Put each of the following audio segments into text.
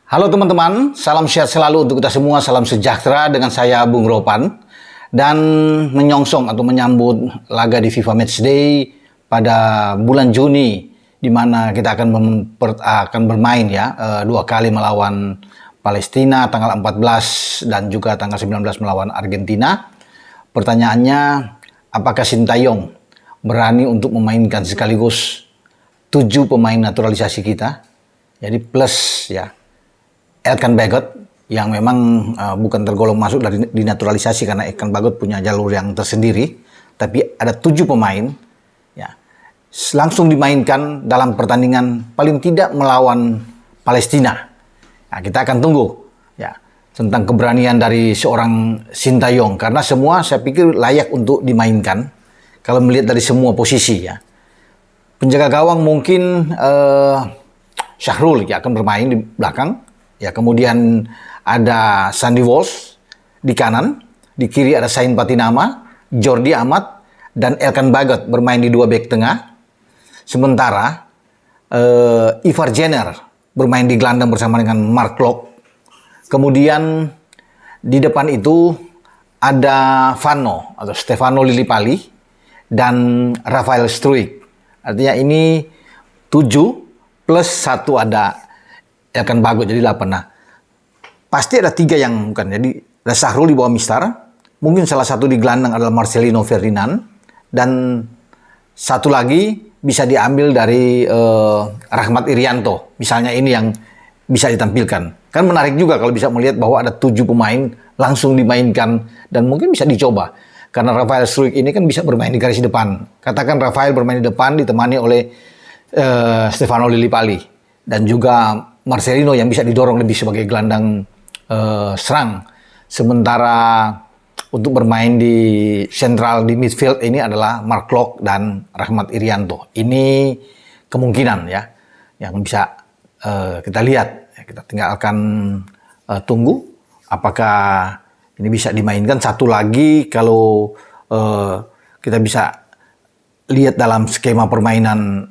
Halo teman-teman, salam sehat selalu untuk kita semua, salam sejahtera dengan saya Bung Ropan. Dan menyongsong atau menyambut laga di FIFA Matchday pada bulan Juni, di mana kita akan bermain dua kali melawan Palestina tanggal 14 dan juga tanggal 19 melawan Argentina. Pertanyaannya, apakah Sintayong berani untuk memainkan sekaligus 7 pemain naturalisasi kita? Jadi plus Elkan Bagot yang memang bukan tergolong masuk dari dinaturalisasi karena Elkan Bagot punya jalur yang tersendiri, tapi ada 7 pemain langsung dimainkan dalam pertandingan paling tidak melawan Palestina. Nah, kita akan tunggu tentang keberanian dari seorang Sintayong, karena semua saya pikir layak untuk dimainkan kalau melihat dari semua posisi . Penjaga gawang mungkin Syahrul akan bermain di belakang. Kemudian ada Sandy Walsh di kanan, di kiri ada Sain Patinama, Jordi Amat, dan Elkan Bagot bermain di 2 bek tengah. Sementara Ivar Jenner bermain di gelandang bersama dengan Mark Klok. Kemudian di depan itu ada Vano atau Stefano Lillipali dan Rafael Struijk. Artinya ini 7 plus 1 ada Elkan Bagot, jadi 8. Nah, pasti ada 3 yang bukan. Jadi ada Syahrul di bawah Mistar, mungkin salah satu di gelandang adalah Marcelino Ferdinand, dan satu lagi bisa diambil dari Rahmat Irianto. Misalnya ini yang bisa ditampilkan. Kan menarik juga kalau bisa melihat bahwa ada 7 pemain langsung dimainkan dan mungkin bisa dicoba. Karena Rafael Struijk ini kan bisa bermain di garis depan. Katakan Rafael bermain di depan ditemani oleh Stefano Lillipali dan juga Marcelino yang bisa didorong lebih sebagai gelandang serang. Sementara untuk bermain di sentral di midfield ini adalah Mark Klok dan Rahmat Irianto. Ini kemungkinan yang bisa kita lihat. Kita tinggal akan tunggu apakah ini bisa dimainkan. Satu lagi kalau kita bisa lihat dalam skema permainan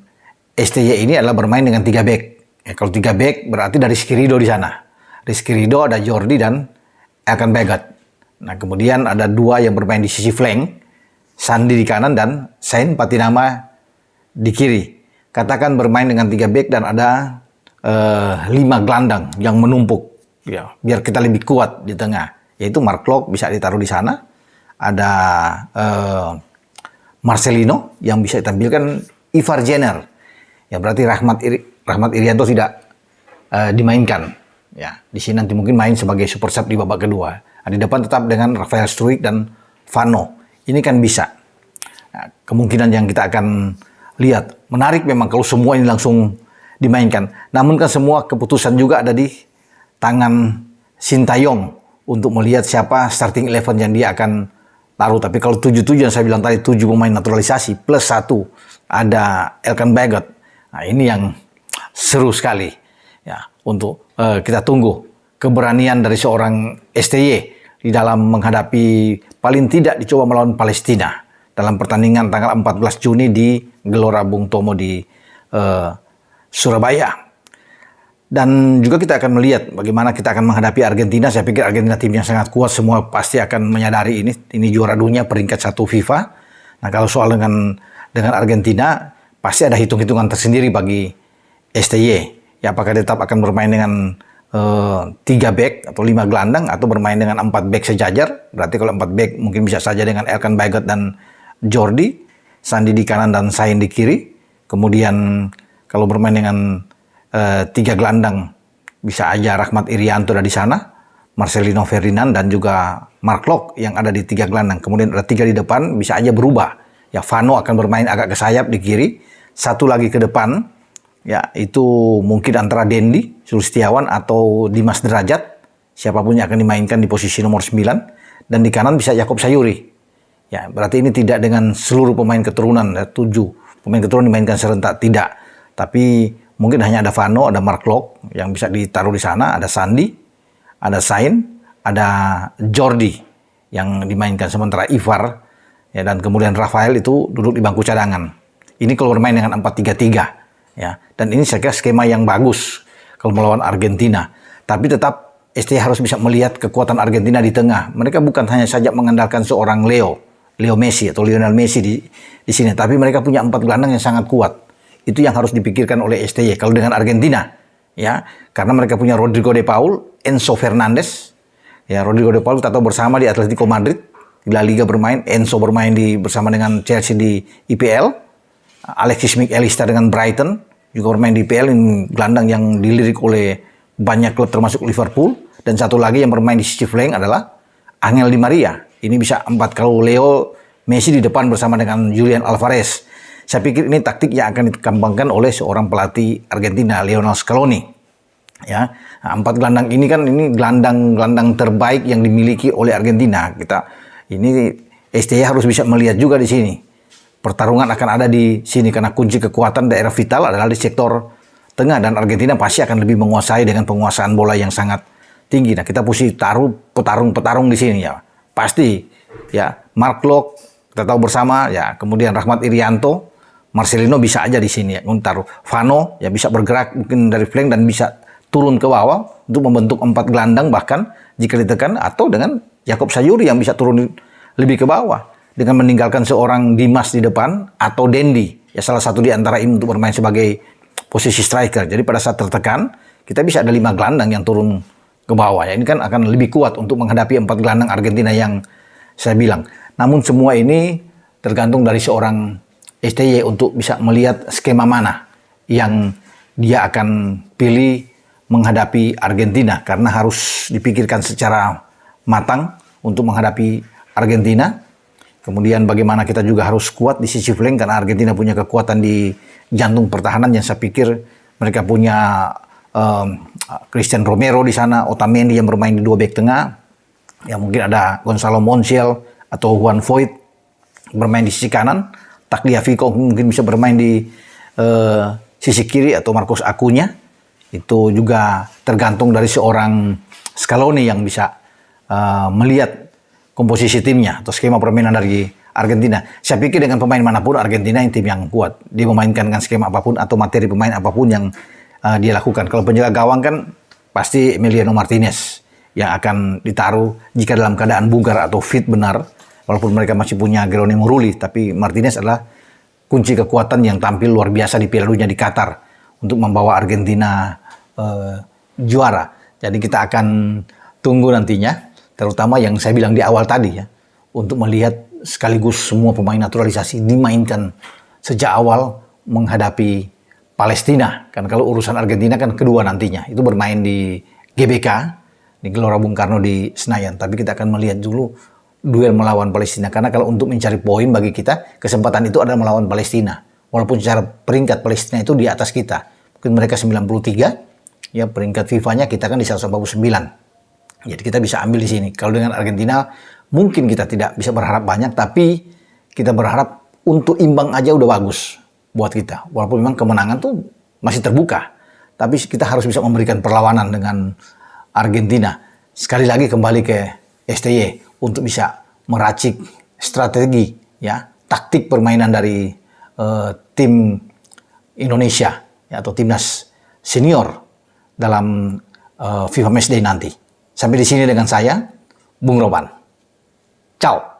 STY ini adalah bermain dengan 3 bek. Kalau 3 bek berarti ada Rizky Ridho di sana. Rizky Ridho, ada Jordi dan Elkan Bagot. Nah, kemudian ada 2 yang bermain di sisi flank, Sandi di kanan dan Sain Patinama di kiri. Katakan bermain dengan 3 bek dan ada 5 gelandang yang menumpuk, biar kita lebih kuat di tengah. Yaitu Mark Klok bisa ditaruh di sana. Ada Marcelino yang bisa ditampilkan, Ivar Jenner. Ya berarti Rahmat Irianto tidak dimainkan. Di sini nanti mungkin main sebagai super sub di babak kedua. Di depan tetap dengan Rafael Struijk dan Vano. Ini kan bisa. Kemungkinan yang kita akan lihat. Menarik memang kalau semua ini langsung dimainkan. Namun kan semua keputusan juga ada di tangan Sintayong untuk melihat siapa starting 11 yang dia akan taruh. Tapi kalau 7 yang saya bilang tadi, 7 pemain naturalisasi plus 1 ada Elkan Bagot. Nah, ini yang seru sekali untuk kita tunggu keberanian dari seorang STY di dalam menghadapi paling tidak dicoba melawan Palestina dalam pertandingan tanggal 14 Juni di Gelora Bung Tomo di Surabaya. Dan juga kita akan melihat bagaimana kita akan menghadapi Argentina. Saya pikir Argentina tim yang sangat kuat, semua pasti akan menyadari ini juara dunia peringkat 1 FIFA. Nah, kalau soal dengan Argentina pasti ada hitung-hitungan tersendiri bagi STY. Apakah tetap akan bermain dengan 3 bek atau 5 gelandang atau bermain dengan 4 bek sejajar. Berarti kalau 4 bek mungkin bisa saja dengan Elkan Bagot dan Jordi, Sandi di kanan dan Sain di kiri. Kemudian kalau bermain dengan 3 gelandang bisa aja Rahmat Irianto ada di sana, Marcelino Ferdinand dan juga Mark Klok yang ada di 3 gelandang. Kemudian ada 3 di depan, bisa aja berubah. Vano akan bermain agak ke sayap di kiri, 1 lagi ke depan. Itu mungkin antara Dendi Sulistiawan atau Dimas Derajat, siapapun yang akan dimainkan di posisi nomor 9, dan di kanan bisa Yakob Sayuri. Berarti ini tidak dengan seluruh pemain keturunan, 7 pemain keturunan dimainkan serentak, tidak. Tapi mungkin hanya ada Vano, ada Mark Klok yang bisa ditaruh di sana, ada Sandi, ada Sain, ada Jordi yang dimainkan, sementara Ivar dan kemudian Rafael itu duduk di bangku cadangan. Ini kalau bermain dengan 4-3-3. Dan ini saya kira skema yang bagus kalau melawan Argentina. Tapi tetap STY harus bisa melihat kekuatan Argentina di tengah. Mereka bukan hanya saja mengandalkan seorang Leo Messi atau Lionel Messi di sini, tapi mereka punya 4 gelandang yang sangat kuat. Itu yang harus dipikirkan oleh STY. Kalau dengan Argentina, ya, karena mereka punya Rodrigo de Paul, Enzo Fernandez, ya, Rodrigo de Paul kita tahu bersama di Atletico Madrid, di La Liga bermain, Enzo bermain bersama dengan Chelsea di IPL, Alexis McAllister dengan Brighton juga bermain di IPL, ini gelandang yang dilirik oleh banyak klub termasuk Liverpool. Dan satu lagi yang bermain di sisi flank adalah Angel Di Maria. Ini bisa 4 kalau Leo Messi di depan bersama dengan Julian Alvarez. Saya pikir ini taktik yang akan dikembangkan oleh seorang pelatih Argentina, Lionel Scaloni. Ya, 4 gelandang ini kan ini gelandang terbaik yang dimiliki oleh Argentina. Ini STY harus bisa melihat juga di sini. Pertarungan akan ada di sini karena kunci kekuatan daerah vital adalah di sektor tengah dan Argentina pasti akan lebih menguasai dengan penguasaan bola yang sangat tinggi. Nah, kita mesti taruh petarung di sini ya. Pasti ya, Mark Klok kita tahu bersama ya, kemudian Rahmat Irianto, Marcelino bisa aja di sini ya. Taruh Vano ya, bisa bergerak mungkin dari flank dan bisa turun ke bawah untuk membentuk 4 gelandang bahkan jika ditekan, atau dengan Jakob Sayuri yang bisa turun lebih ke bawah dengan meninggalkan seorang Dimas di depan atau Dendi ya, salah satu di antara ini untuk bermain sebagai posisi striker. Jadi pada saat tertekan kita bisa ada 5 gelandang yang turun ke bawah ya. Ini kan akan lebih kuat untuk menghadapi 4 gelandang Argentina yang saya bilang. Namun semua ini tergantung dari seorang STY untuk bisa melihat skema mana yang dia akan pilih menghadapi Argentina, karena harus dipikirkan secara matang untuk menghadapi Argentina. Kemudian bagaimana kita juga harus kuat di sisi flank karena Argentina punya kekuatan di jantung pertahanan yang saya pikir mereka punya Christian Romero di sana, Otamendi yang bermain di 2 bek tengah. Ya, mungkin ada Gonzalo Montiel atau Juan Foyth bermain di sisi kanan. Tagliafico mungkin bisa bermain di sisi kiri atau Marcos Acuña. Itu juga tergantung dari seorang Scaloni yang bisa melihat komposisi timnya atau skema permainan dari Argentina. Saya pikir dengan pemain manapun Argentina yang tim yang kuat. Dia memainkan dengan skema apapun atau materi pemain apapun yang dia lakukan. Kalau penjaga gawang kan pasti Emiliano Martinez yang akan ditaruh jika dalam keadaan bugar atau fit benar. Walaupun mereka masih punya Geronimo Rulli, tapi Martinez adalah kunci kekuatan yang tampil luar biasa di Piala Dunia di Qatar untuk membawa Argentina juara. Jadi kita akan tunggu nantinya, terutama yang saya bilang di awal tadi ya, untuk melihat sekaligus semua pemain naturalisasi dimainkan sejak awal menghadapi Palestina. Kan kalau urusan Argentina kan kedua nantinya, itu bermain di GBK, di Gelora Bung Karno di Senayan. Tapi kita akan melihat dulu duel melawan Palestina, karena kalau untuk mencari poin bagi kita, kesempatan itu adalah melawan Palestina. Walaupun secara peringkat Palestina itu di atas kita. Mungkin mereka 93, ya peringkat FIFA-nya kita kan di 149. Jadi kita bisa ambil di sini. Kalau dengan Argentina mungkin kita tidak bisa berharap banyak, tapi kita berharap untuk imbang aja udah bagus buat kita. Walaupun memang kemenangan tuh masih terbuka, tapi kita harus bisa memberikan perlawanan dengan Argentina. Sekali lagi kembali ke STY untuk bisa meracik strategi ya, taktik permainan dari tim Indonesia ya, atau timnas senior dalam FIFA Matchday nanti. Sampai di sini dengan saya, Bung Ropan. Ciao.